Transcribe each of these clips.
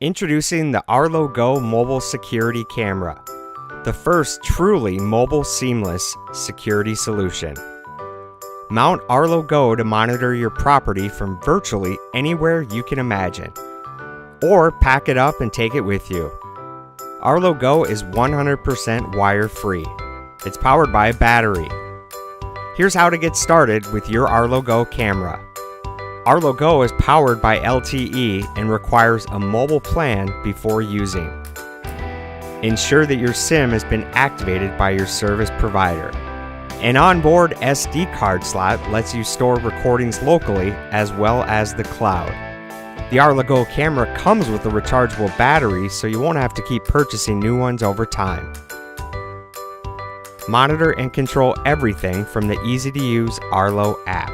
Introducing the Arlo Go mobile security camera, the first truly mobile seamless security solution. Mount Arlo Go to monitor your property from virtually anywhere you can imagine, or pack it up and take it with you. Arlo Go is 100% wire-free. It's powered by a battery. Here's how to get started with your Arlo Go camera. Arlo Go is powered by LTE and requires a mobile plan before using. Ensure that your SIM has been activated by your service provider. An onboard SD card slot lets you store recordings locally as well as the cloud. The Arlo Go camera comes with a rechargeable battery, so you won't have to keep purchasing new ones over time. Monitor and control everything from the easy-to-use Arlo app.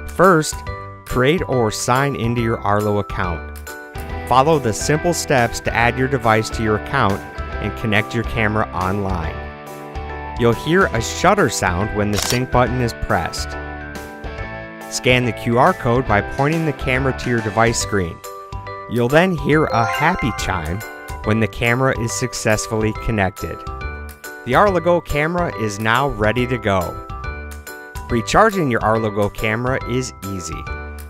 First, create or sign into your Arlo account. Follow the simple steps to add your device to your account and connect your camera online. You'll hear a shutter sound when the sync button is pressed. Scan the QR code by pointing the camera to your device screen. You'll then hear a happy chime when the camera is successfully connected. The Arlo Go camera is now ready to go. Recharging your Arlo Go camera is easy.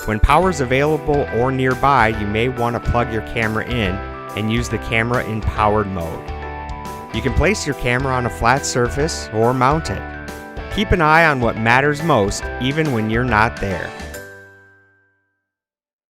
When power is available or nearby, you may want to plug your camera in and use the camera in powered mode. You can place your camera on a flat surface or mount it. Keep an eye on what matters most even when you're not there.